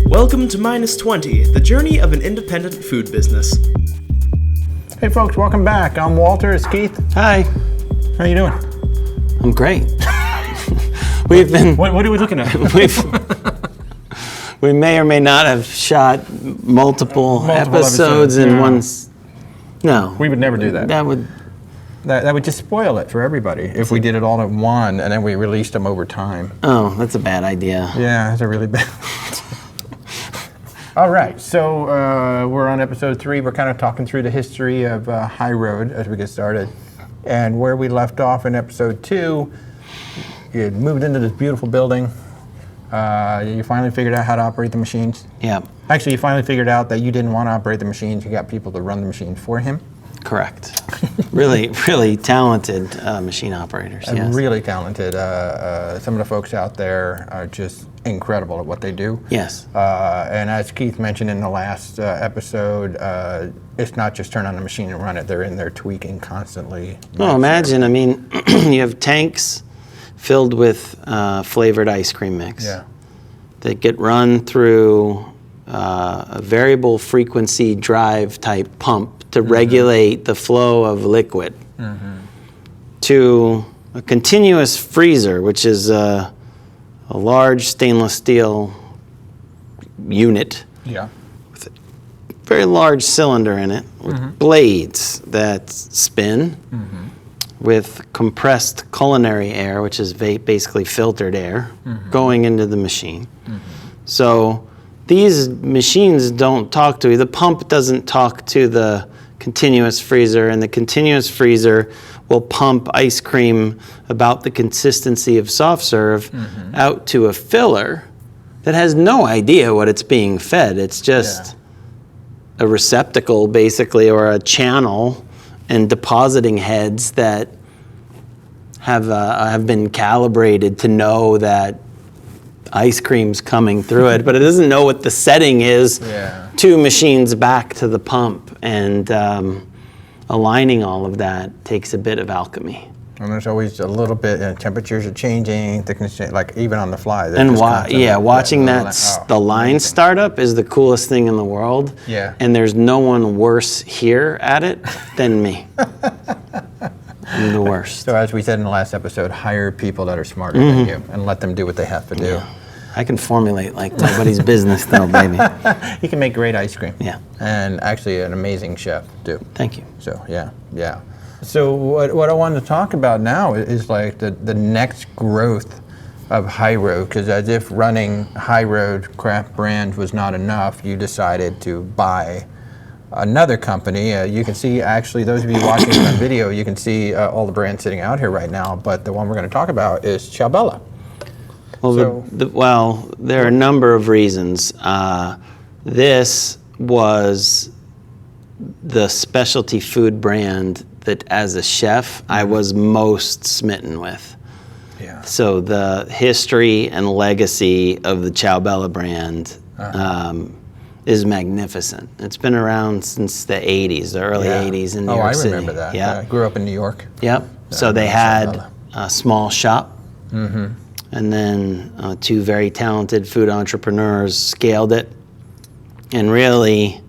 Welcome to Minus 20, the journey of an independent food business. Hey folks, welcome back. I'm Walter, it's Keith. Hi. How you doing? I'm great. We've been... What are we looking at? We may or may not have shot multiple episodes in one... No. We would never do that. That would just spoil it for everybody if we did it all at one and then we released them over time. Oh, that's a bad idea. Yeah, that's a really bad idea. All right, so we're on episode 3. We're kind of talking through the history of High Road as we get started. And where we left off in episode 2, you had moved into this beautiful building. You finally figured out how to operate the machines. Yeah. Actually, you finally figured out that you didn't want to operate the machines. You got people to run the machines for him. Correct. Really, really talented machine operators. Yes. Really talented. Some of the folks out there are just incredible at what they do. Yes. And as Keith mentioned in the last episode, it's not just turn on the machine and run it. They're in there tweaking constantly. Well, imagine, I mean, you have tanks filled with flavored ice cream mix that get run through a variable frequency drive type pump to regulate the flow of liquid to a continuous freezer, which is a large stainless steel unit with a very large cylinder in it with blades that spin with compressed culinary air, which is basically filtered air, going into the machine. So these machines don't talk to you. The pump doesn't talk to the continuous freezer, and the continuous freezer will pump ice cream about the consistency of soft serve out to a filler that has no idea what it's being fed. It's just a receptacle, basically, or a channel, and depositing heads that have been calibrated to know that ice cream's coming through it, but it doesn't know what the setting is. 2 machines back to the pump, and aligning all of that takes a bit of alchemy. And there's always a little bit, temperatures are changing, thickness, like even on the fly. And watching the line startup is the coolest thing in the world. Yeah. And there's no one worse here at it than me. I'm the worst. So as we said in the last episode, hire people that are smarter than you and let them do what they have to do. Yeah. I can formulate like nobody's business though, baby. You can make great ice cream. Yeah. And actually an amazing chef too. Thank you. So yeah. So what I wanted to talk about now is like the next growth of High Road, because as if running High Road craft brand was not enough, you decided to buy another company. You can see, actually, those of you watching on video, you can see all the brands sitting out here right now, but the one we're going to talk about is Ciao Bella. Well, well, there are a number of reasons. This was the specialty food brand that, as a chef, I was most smitten with. Yeah. So the history and legacy of the Ciao Bella brand is magnificent. It's been around since the 80s, the early 80s in New York City. Oh, I remember that. Yeah. I grew up in New York. Yep. So they had a small shop, and then 2 very talented food entrepreneurs scaled it. And really,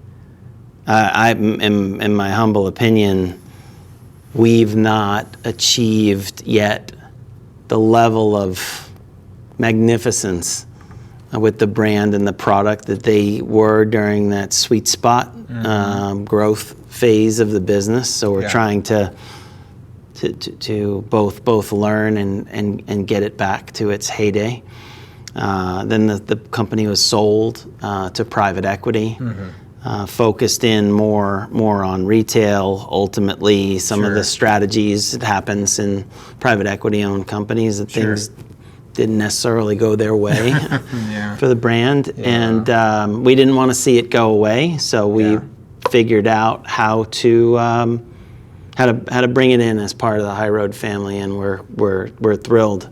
in my humble opinion, we've not achieved yet the level of magnificence with the brand and the product that they were during that sweet spot growth phase of the business. So we're trying to both learn and get it back to its heyday. Then the company was sold to private equity, focused in more on retail. Ultimately, some of the strategies that happens in private equity owned companies that things didn't necessarily go their way for the brand, and we didn't want to see it go away, so we figured out how to bring it in as part of the High Road family, and we're thrilled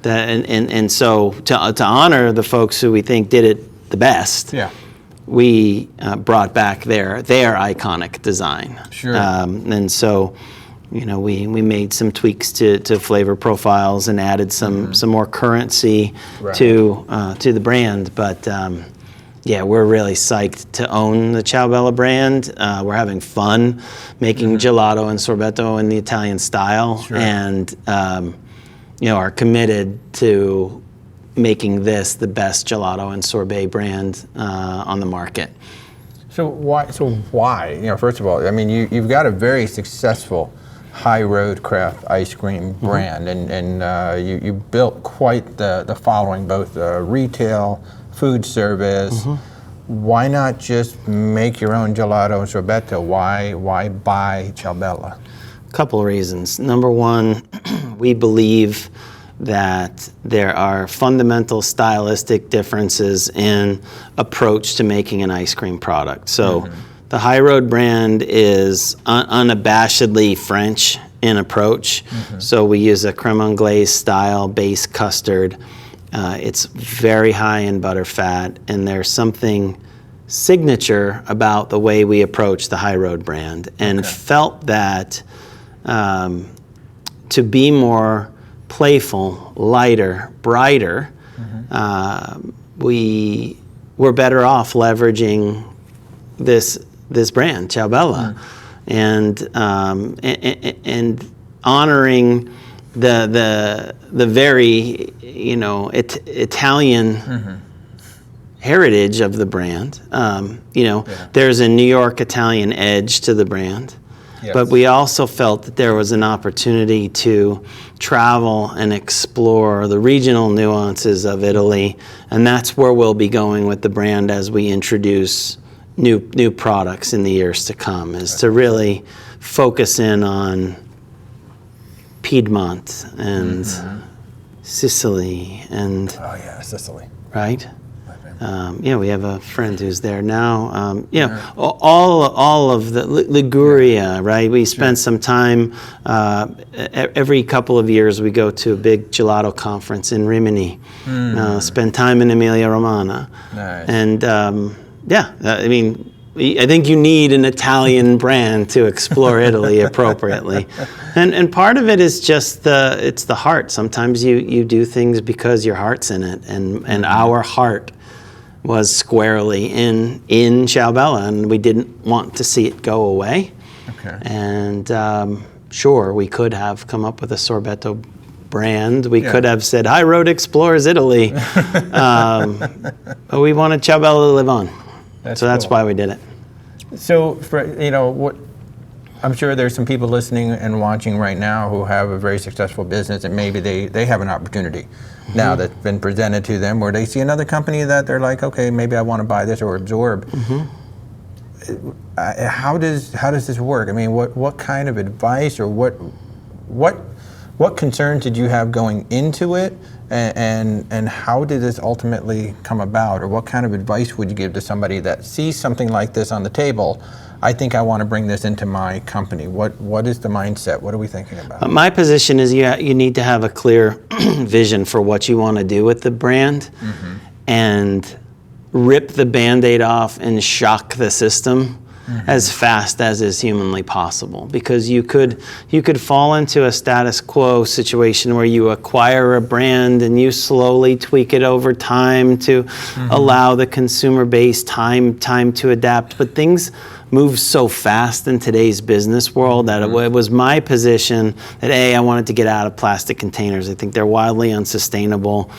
that and so to honor the folks who we think did it the best. We brought back their iconic design. And so, you know, we made some tweaks to flavor profiles and added some more currency to the brand. But Yeah, we're really psyched to own the Ciao Bella brand. We're having fun making gelato and sorbetto in the Italian style, Sure. and are committed to making this the best gelato and sorbet brand on the market. So why? First of all, I mean, you've got a very successful high road craft ice cream brand, and you built quite the following, both retail, food service. Why not just make your own gelato and sorbetto? Why buy Ciao Bella? A couple of reasons. Number one, we believe that there are fundamental stylistic differences in approach to making an ice cream product. So the High Road brand is unabashedly French in approach. So we use a creme anglaise style base custard. It's very high in butterfat, and there's something signature about the way we approach the High Road brand, and felt that to be more playful, lighter, brighter, we were better off leveraging this brand, Ciao Bella, and honoring the very Italian heritage of the brand. There's a New York Italian edge to the brand. Yes. But we also felt that there was an opportunity to travel and explore the regional nuances of Italy, and that's where we'll be going with the brand as we introduce new products in the years to come, is to really focus in on Piedmont and Sicily and Sicily, right? We have a friend who's there now. All of the Liguria, right? We spent some time, every couple of years we go to a big gelato conference in Rimini, spend time in Emilia-Romagna. Nice. And I think you need an Italian brand to explore Italy appropriately. And part of it is just it's the heart. Sometimes you do things because your heart's in it, and our heart was squarely in Ciao Bella, and we didn't want to see it go away. Okay. And sure, we could have come up with a Sorbetto brand. We could have said, High Road explores Italy. But we wanted Ciao Bella to live on. That's why we did it. So, I'm sure there's some people listening and watching right now who have a very successful business, and maybe they have an opportunity now that's been presented to them, where they see another company that they're like, okay, maybe I want to buy this or absorb. How does this work? I mean, what kind of advice, or what concerns did you have going into it, and how did this ultimately come about, or what kind of advice would you give to somebody that sees something like this on the table? I think I want to bring this into my company. What is the mindset? What are we thinking about? My position is you need to have a clear vision for what you want to do with the brand, and rip the Band-Aid off and shock the system as fast as is humanly possible. Because you could fall into a status quo situation where you acquire a brand and you slowly tweak it over time to allow the consumer base time to adapt. But things move so fast in today's business world that it was my position that I wanted to get out of plastic containers. I think they're wildly unsustainable.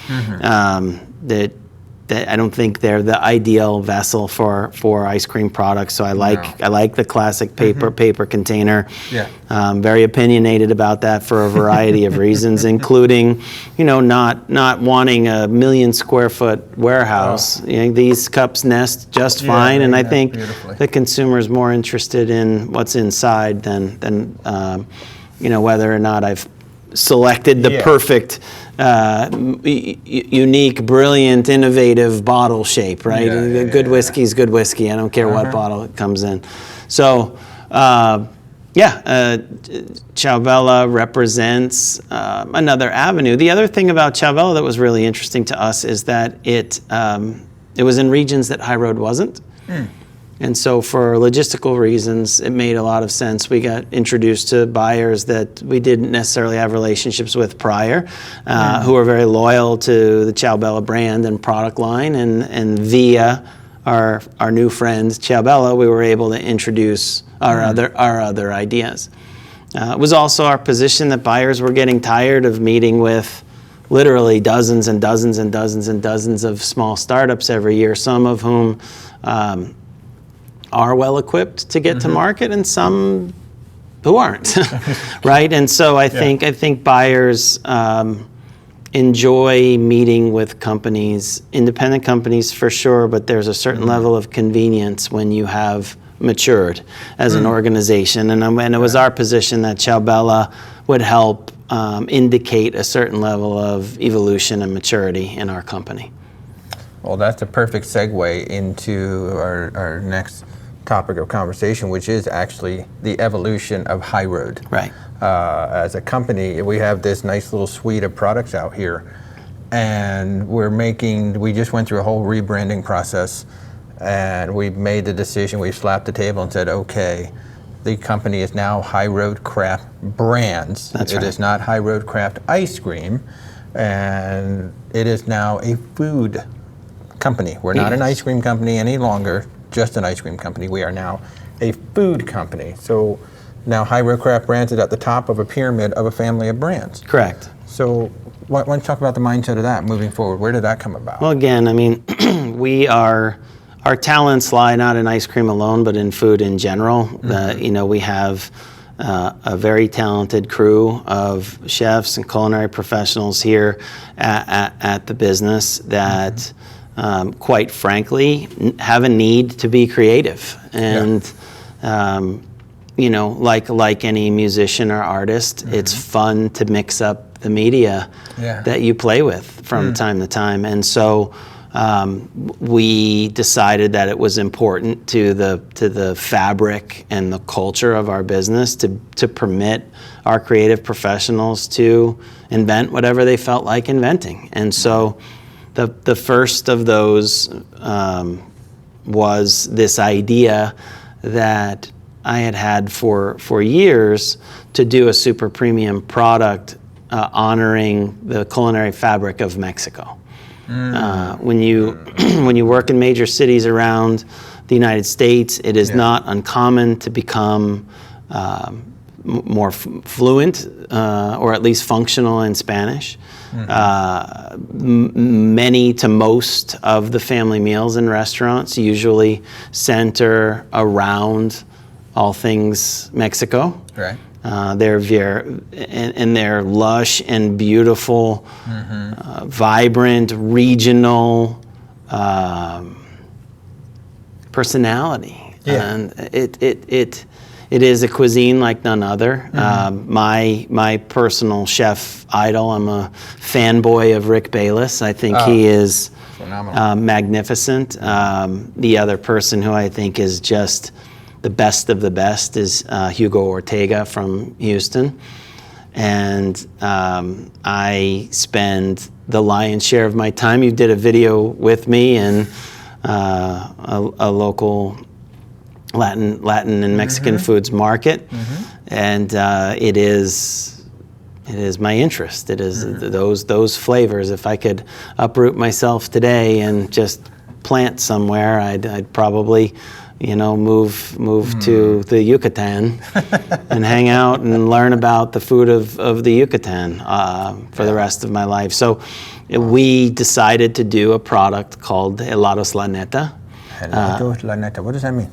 That I don't think they're the ideal vessel for ice cream products. So I like the classic paper container. Yeah. Very opinionated about that for a variety of reasons, including, not wanting a 1 million square foot warehouse. These cups nest just fine, and I think the consumer is more interested in what's inside than whether or not I've selected the perfect, unique, brilliant, innovative bottle shape, right? Good whiskey's good whiskey. I don't care what bottle it comes in. So, Ciao Bella represents another avenue. The other thing about Ciao Bella that was really interesting to us is that it was in regions that High Road wasn't. And so for logistical reasons, it made a lot of sense. We got introduced to buyers that we didn't necessarily have relationships with prior, who are very loyal to the Ciao Bella brand and product line, and via our new friends, Ciao Bella, we were able to introduce our other ideas. It was also our position that buyers were getting tired of meeting with literally dozens and dozens and dozens and dozens of small startups every year, some of whom are well equipped to get to market and some who aren't, right? And so I think buyers enjoy meeting with companies, independent companies for sure, but there's a certain level of convenience when you have matured as an organization. And it was our position that Ciao Bella would help indicate a certain level of evolution and maturity in our company. Well, that's a perfect segue into our next topic of conversation, which is actually the evolution of High Road. Right. As a company, we have this nice little suite of products out here, and we just went through a whole rebranding process, and we made the decision, we slapped the table and said, okay, the company is now High Road Craft Brands. That's right. It is not High Road Craft Ice Cream, and it is now a food company. We're not an ice cream company any longer, just an ice cream company. We are now a food company. So now High Road Craft Brands is at the top of a pyramid of a family of brands. Correct. So why don't you talk about the mindset of that moving forward? Where did that come about? Well, again, I mean, our talents lie not in ice cream alone, but in food in general. We have a very talented crew of chefs and culinary professionals here at the business that, quite frankly, have a need to be creative. And, like any musician or artist, it's fun to mix up the media that you play with from time to time. And so we decided that it was important to the fabric and the culture of our business to permit our creative professionals to invent whatever they felt like inventing. And so the first of those was this idea that I had for years to do a super premium product honoring the culinary fabric of Mexico. When you work in major cities around the United States, it is not uncommon to become more fluent or at least functional in Spanish. Many to most of the family meals in restaurants usually center around all things Mexico. Right. They're lush and beautiful, vibrant, regional personality. And it is a cuisine like none other. My personal chef idol, I'm a fanboy of Rick Bayless. I think he is magnificent. The other person who I think is just the best of the best is Hugo Ortega from Houston. And I spend the lion's share of my time. You did a video with me in a local Latin and Mexican foods market. And it is my interest. It is those flavors. If I could uproot myself today and just plant somewhere, I'd probably move to the Yucatan and hang out and learn about the food of the Yucatan for the rest of my life. So we decided to do a product called Helados Lunetta. Helados Lunetta, what does that mean?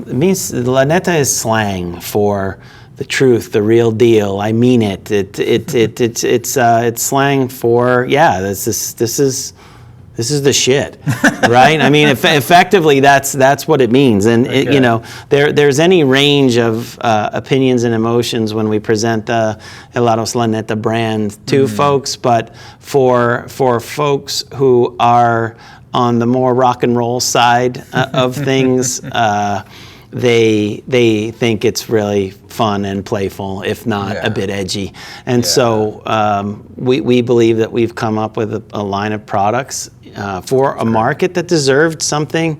It means Lunetta is slang for the truth, the real deal. I mean it. It's slang for this is the shit, right? I mean, effectively, that's what it means. And there's any range of opinions and emotions when we present the Helados Lunetta brand to folks, but for folks who are on the more rock and roll side of things, they think it's really fun and playful, if not a bit edgy. And so we believe that we've come up with a line of products for a market that deserved something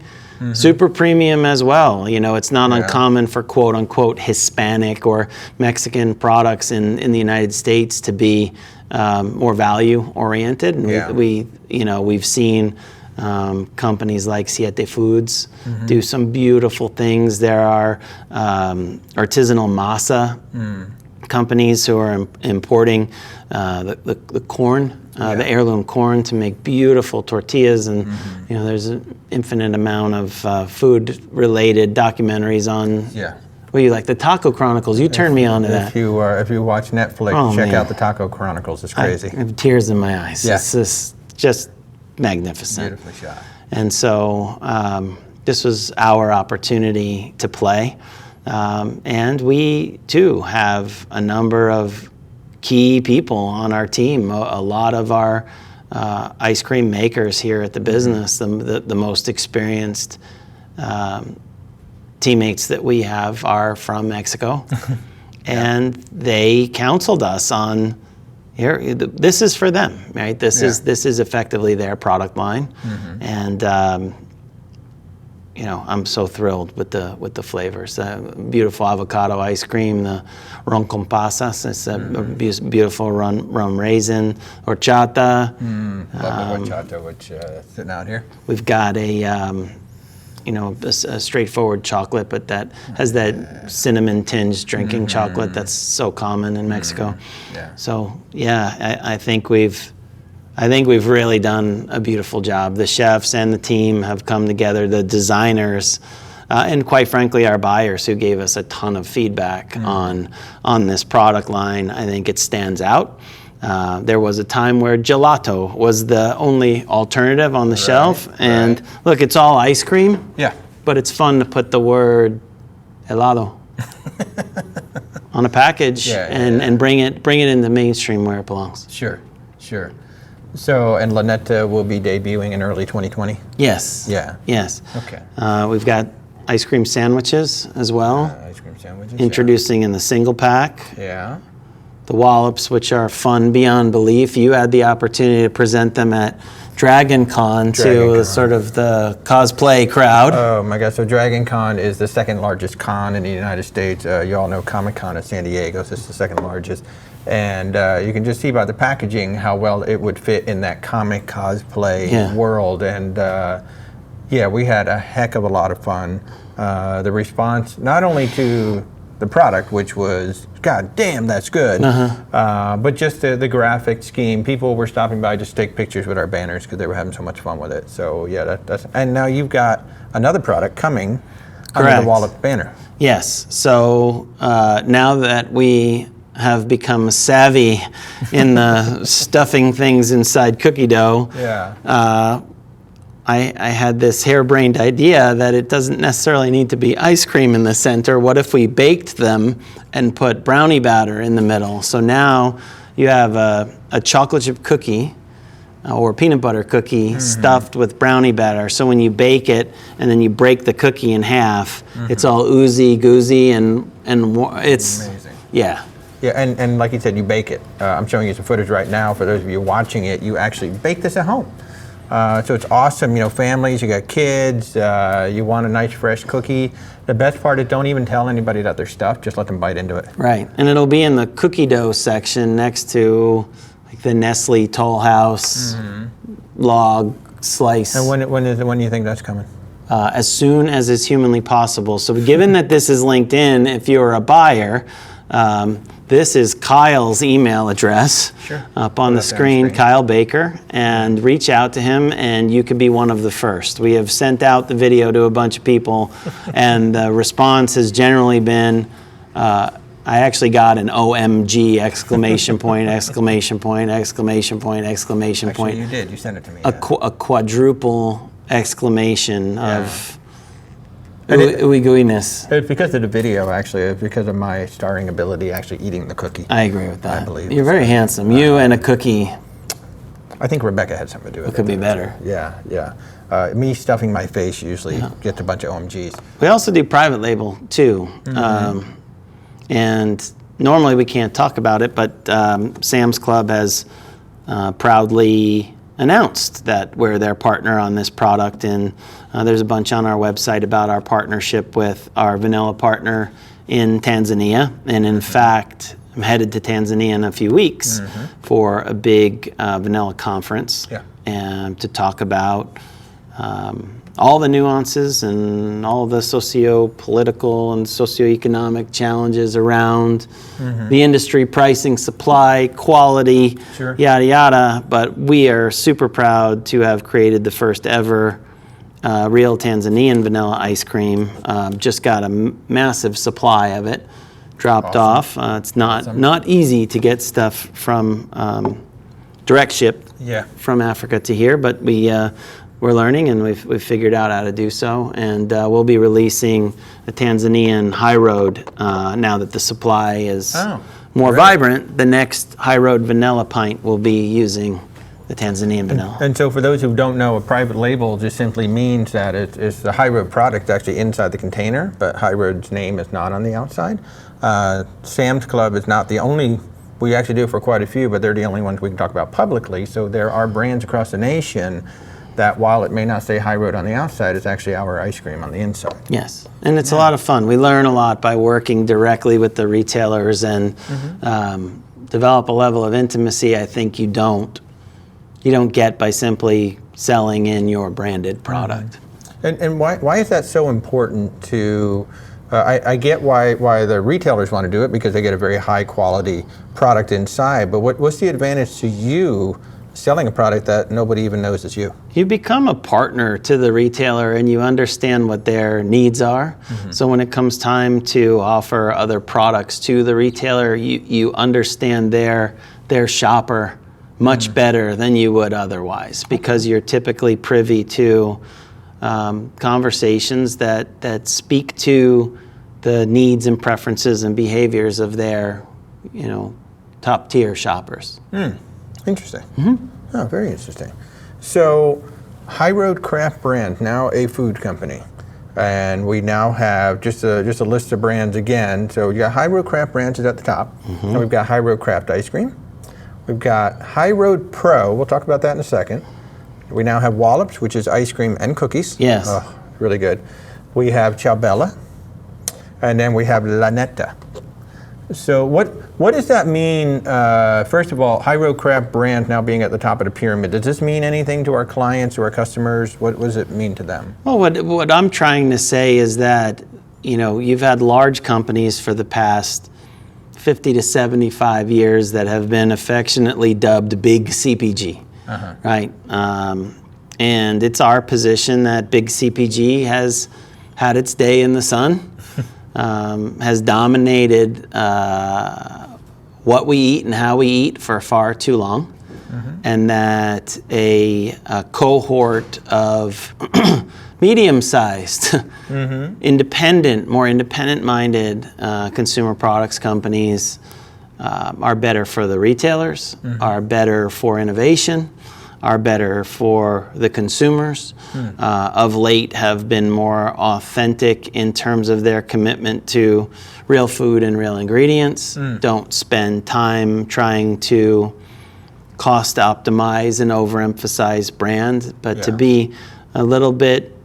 super premium as well. It's not uncommon for quote unquote Hispanic or Mexican products in the United States to be more value oriented. And we've seen Companies like Siete Foods do some beautiful things. There are artisanal masa companies who are importing the corn, the heirloom corn, to make beautiful tortillas. And there's an infinite amount of food-related documentaries on. What do you like? The Taco Chronicles. You turned me on to that. If you watch Netflix, check out the Taco Chronicles. It's crazy. I have tears in my eyes. It's just magnificent. Beautifully shot. And so this was our opportunity to play. And we, too, have a number of key people on our team. A lot of our ice cream makers here at the business, the most experienced teammates that we have are from Mexico. And they counseled us on, here, this is for them, right? This is effectively their product line. And I'm so thrilled with the flavors. Beautiful avocado ice cream, the ron con pasas. It's a beautiful rum raisin, horchata. Love the horchata, which sitting out here. We've got a straightforward chocolate, but that has that cinnamon tinged drinking chocolate that's so common in Mexico. So I think we've really done a beautiful job. The chefs and the team have come together, the designers, and quite frankly, our buyers, who gave us a ton of feedback on this product line. I think it stands out. There was a time where gelato was the only alternative on the shelf. And look, it's all ice cream. But it's fun to put the word helado on a package and bring it into mainstream where it belongs. Sure. So, and Lunetta will be debuting in early 2020? Yes. Yes. Okay. We've got ice cream sandwiches as well. Ice cream sandwiches. Introducing in the single pack. The wallops, which are fun beyond belief. You had the opportunity to present them at Dragon Con to sort of the cosplay crowd. Oh my God, so Dragon Con is the second largest con in the United States. You all know Comic Con in San Diego, so it's the second largest. And you can just see by the packaging how well it would fit in that comic cosplay world. And we had a heck of a lot of fun. The response, not only to the product, which was, God damn, that's good. But just the graphic scheme. People were stopping by just to take pictures with our banners because they were having so much fun with it. So that's, and now you've got another product coming under the Wallop banner. Yes. So now that we have become savvy in the stuffing things inside cookie dough, I had this harebrained idea that it doesn't necessarily need to be ice cream in the center. What if we baked them and put brownie batter in the middle? So now you have a chocolate chip cookie or peanut butter cookie stuffed with brownie batter. So when you bake it and then you break the cookie in half, it's all oozy goozy and it's amazing. Yeah, and like you said, you bake it. I'm showing you some footage right now. For those of you watching it, you actually bake this at home. So it's awesome, families, you got kids, you want a nice fresh cookie. The best part is don't even tell anybody that they're stuffed, just let them bite into it. Right, and it'll be in the cookie dough section next to like the Nestle Toll House log slice. And when do you think that's coming? As soon as is humanly possible. So given that this is linked in, if you're a buyer, this is Kyle's email address up on the screen, Kyle Baker, and reach out to him and you could be one of the first. We have sent out the video to a bunch of people and the response has generally been, I actually got an OMG exclamation point, exclamation point, exclamation point, exclamation point. Actually, you did, you sent it to me. A quadruple exclamation of ooey gooiness. It's because of the video, actually. It's because of my starring ability actually eating the cookie. I agree with that. I believe. You're very handsome. You and a cookie. I think Rebecca had something to do with it. It could be better. Yeah. Me stuffing my face usually gets a bunch of OMGs. We also do private label, too. And normally we can't talk about it, but Sam's Club has proudly announced that we're their partner on this product, and there's a bunch on our website about our partnership with our vanilla partner in Tanzania. And in fact, I'm headed to Tanzania in a few weeks for a big vanilla conference and to talk about all the nuances and all the socio-political and socioeconomic challenges around the industry, pricing, supply, quality, Sure. yada, yada. But we are super proud to have created the first ever real Tanzanian vanilla ice cream. Just got a massive supply of it dropped off. It's not easy to get stuff from direct shipped from Africa to here, but we're learning, and we've figured out how to do so. And we'll be releasing a Tanzanian high road now that the supply is more vibrant. The next high road vanilla pint will be using the Tanzanian vanilla. And so for those who don't know, a private label just simply means that it's the high road product actually inside the container, but high road's name is not on the outside. Sam's Club is not the only. We actually do it for quite a few, but they're the only ones we can talk about publicly. So there are brands across the nation that while it may not say high road on the outside, it's actually our ice cream on the inside. Yes, and it's a lot of fun. We learn a lot by working directly with the retailers and develop a level of intimacy I think you don't get by simply selling in your branded product. And why is that so important to, I get why the retailers want to do it, because they get a very high quality product inside, but what's the advantage to you selling a product that nobody even knows is you? You become a partner to the retailer and you understand what their needs are. So when it comes time to offer other products to the retailer, you understand their shopper much better than you would otherwise, because you're typically privy to conversations that speak to the needs and preferences and behaviors of their, top tier shoppers. Interesting. Oh, very interesting. So, High Road Craft Brand, now a food company. And we now have just a list of brands again. So you got High Road Craft Brands is at the top. And we've got High Road Craft Ice Cream. We've got High Road Pro. We'll talk about that in a second. We now have Wallops, which is ice cream and cookies. Yes. Oh, really good. We have Ciao Bella. And then we have Lunetta. So what does that mean? First of all, High Road Craft Brand now being at the top of the pyramid. Does this mean anything to our clients or our customers? What does it mean to them? Well, what I'm trying to say is that, you've had large companies for the past 50 to 75 years that have been affectionately dubbed big CPG, right? And it's our position that big CPG has had its day in the sun. Has dominated what we eat and how we eat for far too long, and that a cohort of medium-sized, more independent-minded consumer products companies are better for the retailers, are better for innovation, are better for the consumers. Of late have been more authentic in terms of their commitment to real food and real ingredients. Don't spend time trying to cost optimize and overemphasize brand, but to be a little bit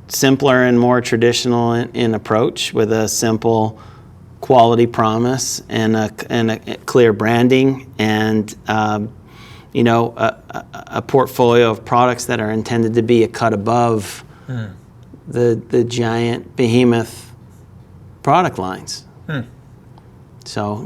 simpler and more traditional in approach, with a simple quality promise and a clear branding and a portfolio of products that are intended to be a cut above the giant behemoth product lines. So,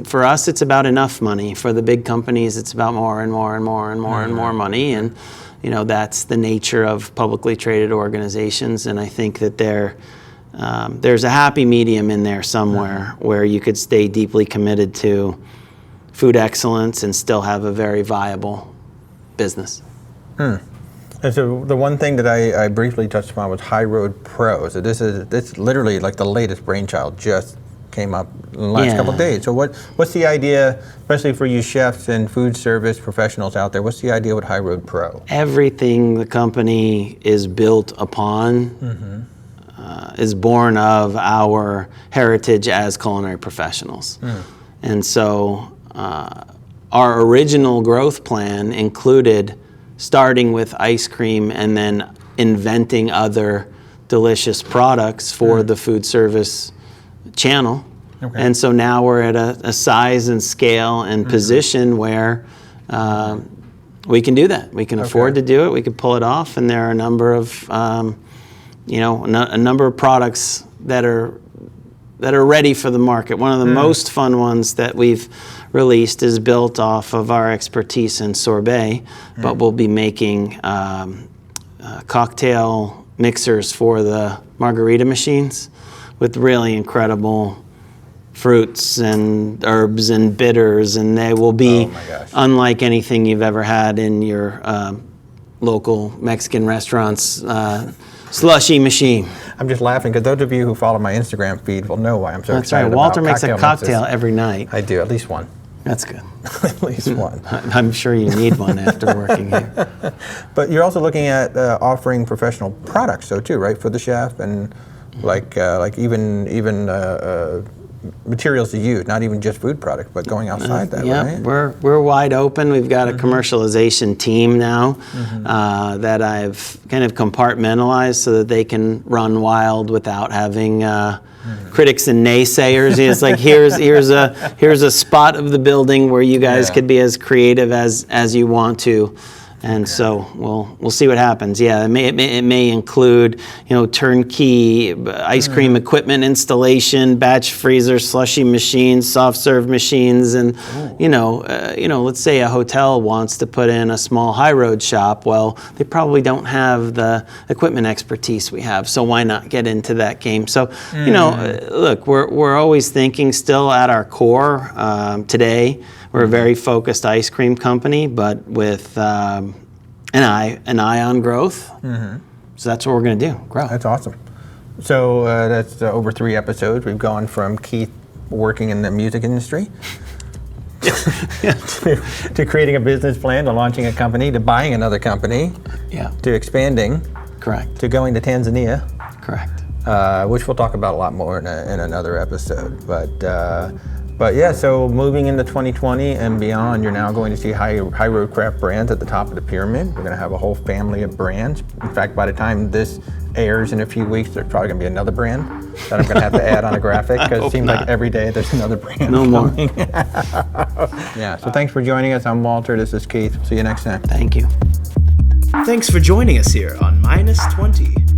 for us, it's about enough money. For the big companies, it's about more and more and more and more and more money. And, that's the nature of publicly traded organizations. And I think that there's a happy medium in there somewhere where you could stay deeply committed to food excellence and still have a very viable business. And so the one thing that I briefly touched upon was High Road Pro. So this literally like the latest brainchild, just came up in the last couple of days. So what's the idea, especially for you chefs and food service professionals out there, what's the idea with High Road Pro? Everything the company is built upon is born of our heritage as culinary professionals. And so our original growth plan included starting with ice cream and then inventing other delicious products for the food service channel. And so now we're at a size and scale and position where We can do that. We can afford to do it. We can pull it off, and there are a number of, a number of products that are ready for the market. One of the most fun ones that we've released is built off of our expertise in sorbet, but we'll be making cocktail mixers for the margarita machines with really incredible fruits and herbs and bitters, and they will be unlike anything you've ever had in your local Mexican restaurant's slushy machine. I'm just laughing because those of you who follow my Instagram feed will know why I'm so That's excited right. Walter about makes a cocktail mixes. every night. I do, at least one. That's good. At least one. I'm sure you need one after working here. But you're also looking at offering professional products, so too, right, for the chef, and like even materials to use, not even just food products, but going outside that, right? We're wide open. We've got a commercialization team now that I've kind of compartmentalized so that they can run wild without having critics and naysayers. It's like here's a spot of the building where you guys could be as creative as you want to. And so we'll see what happens. Yeah, it may include turnkey ice cream equipment installation, batch freezer, slushy machines, soft serve machines, and let's say a hotel wants to put in a small high road shop. Well, they probably don't have the equipment expertise we have, so why not get into that game? So look, we're always thinking still at our core today. We're a very focused ice cream company, but with an eye on growth. So that's what we're going to do, grow. That's awesome. So that's over 3 episodes. We've gone from Keith working in the music industry to creating a business plan, to launching a company, to buying another company, to expanding, correct, to going to Tanzania, correct, which we'll talk about a lot more in another episode. But yeah, so moving into 2020 and beyond, you're now going to see high road craft brands at the top of the pyramid. We're going to have a whole family of brands. In fact, by the time this airs in a few weeks, there's probably going to be another brand that I'm going to have to add on a graphic, because it seems like every day there's another brand coming. Yeah, so thanks for joining us. I'm Walter. This is Keith. See you next time. Thank you. Thanks for joining us here on Minus 20.